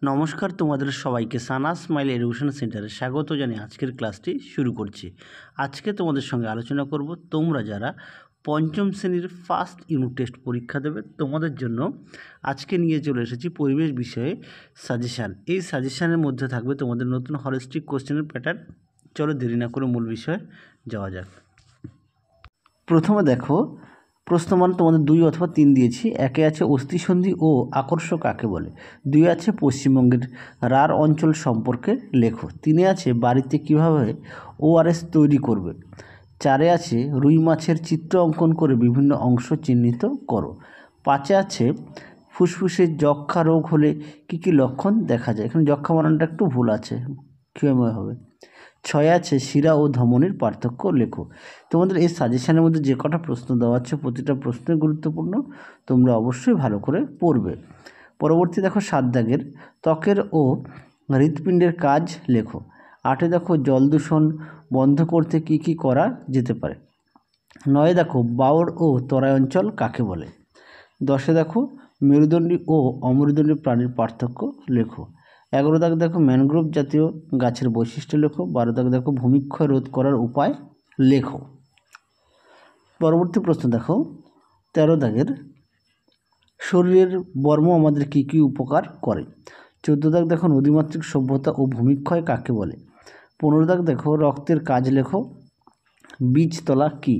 নমস্কার, তোমাদের সবাইকে সানা স্মাইল এডুকেশন সেন্টারে স্বাগত জানিয়ে আজকের ক্লাসটি শুরু করছি। আজকে তোমাদের সঙ্গে আলোচনা করব তোমরা যারা পঞ্চম শ্রেণীর ফার্স্ট ইউনিট টেস্ট পরীক্ষা দেবে তোমাদের জন্য আজকে নিয়ে চলে এসেছি পরিবেশ বিষয়ে সাজেশান। এই সাজেশানের মধ্যে থাকবে তোমাদের নতুন হলিস্টিক কোশ্চেনের প্যাটার্ন। চলো দেরি না করে মূল বিষয়ে যাওয়া যাক। প্রথমে দেখো, প্রশ্নমান তোমাদের 2 অথবা 3 দিয়েছি। একে আছে অস্থিসন্ধি ও আকর্ষ কাকে বলে। 2 আছে পশ্চিমবঙ্গের রাঢ় অঞ্চল সম্পর্কে লেখো। 3 আছে বাড়িতে কীভাবে ORS তৈরি করবে। 4 আছে রুই মাছের চিত্র অঙ্কন করে বিভিন্ন অংশ চিহ্নিত করো। 5 আছে ফুসফুসে যক্ষা রোগ হলে কী কী লক্ষণ দেখা যায়। এখানে যক্ষা বানানটা একটু ভুল আছে, ক্ষয়ময় হবে। 6 আছে শিরা ও ধমনির পার্থক্য লেখো। তোমাদের এই সাজেশানের মধ্যে যে কটা প্রশ্ন দেওয়া আছে প্রতিটা প্রশ্নই গুরুত্বপূর্ণ, তোমরা অবশ্যই ভালো করে পড়বে। পরবর্তী দেখো 7 দাগের ত্বকের ও হৃৎপিণ্ডের কাজ লেখো। 8 দেখো জল দূষণ বন্ধ করতে কী কী করা যেতে পারে। 9 দেখো বাওড় ও তরাই অঞ্চল কাকে বলে। 10 দেখো মেরুদণ্ডী ও অমেরুদণ্ডী প্রাণীর পার্থক্য লেখো। 11 দাগ দেখো ম্যানগ্রোভ জাতীয় গাছের বৈশিষ্ট্য লেখো। 12 দাগ দেখো ভূমিক্ষয় রোধ করার উপায় লেখো। পরবর্তী প্রশ্ন দেখো 13 দাগের শরীরের বর্ম আমাদের কী কী উপকার করে। 14 দাগ দেখো নদীমাতৃক সভ্যতা ও ভূমিক্ষয় কাকে বলে। 15 দাগ দেখো রক্তের কাজ লেখো। বীজতলা কী।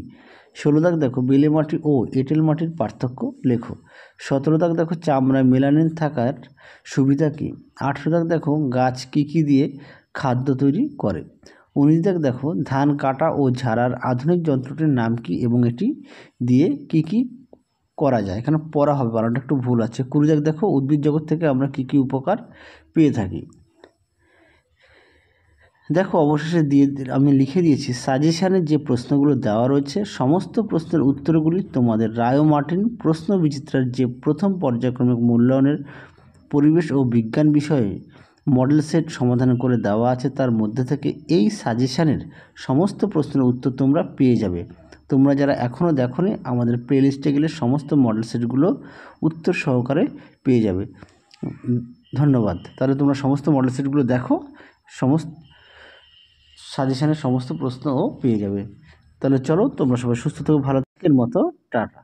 16 দাগ দেখো বেলে মাটি ও এঁটেল মাটির পার্থক্য লেখো। 17 দাগ দেখো চামড়ায় মেলানিন থাকার সুবিধা কী। 18 দাগ দেখো গাছ কী কী দিয়ে খাদ্য তৈরি করে। 19 দাগ দেখো ধান কাটা ও ঝাড়ার আধুনিক যন্ত্রটির নাম কী এবং এটি দিয়ে কী কী করা যায়। এখানে পড়া হবে, বানানটা একটু ভুল আছে। 20 দাগ দেখো উদ্ভিদ জগৎ থেকে আমরা কী কী উপকার পেয়ে থাকি। দেখো অবশেষে আমি লিখে দিয়েছি সাজেশানের যে প্রশ্নগুলো দেওয়া রয়েছে সমস্ত প্রশ্নের উত্তরগুলি তোমাদের রায় মার্টিন প্রশ্ন বিচিত্রার যে প্রথম পর্যায়ক্রমিক মূল্যায়নের পরিবেশ ও বিজ্ঞান বিষয়ে মডেল সেট সমাধান করে দেওয়া আছে। তার মধ্যে থেকে এই সাজেশানের সমস্ত প্রশ্নের উত্তর তোমরা পেয়ে যাবে। তোমরা যারা এখনও দেখোনি আমাদের প্লেলিস্টে গেলে সমস্ত মডেল সেটগুলো উত্তর সহকারে পেয়ে যাবে। ধন্যবাদ। তাহলে তোমরা সমস্ত মডেল সেটগুলো দেখো, সমস্ত সাজেশানের সমস্ত প্রশ্নও পেয়ে যাবে। তাহলে চলো তোমরা সবাই সুস্থ থেকো, ভালো থেকো, মতো টাটা।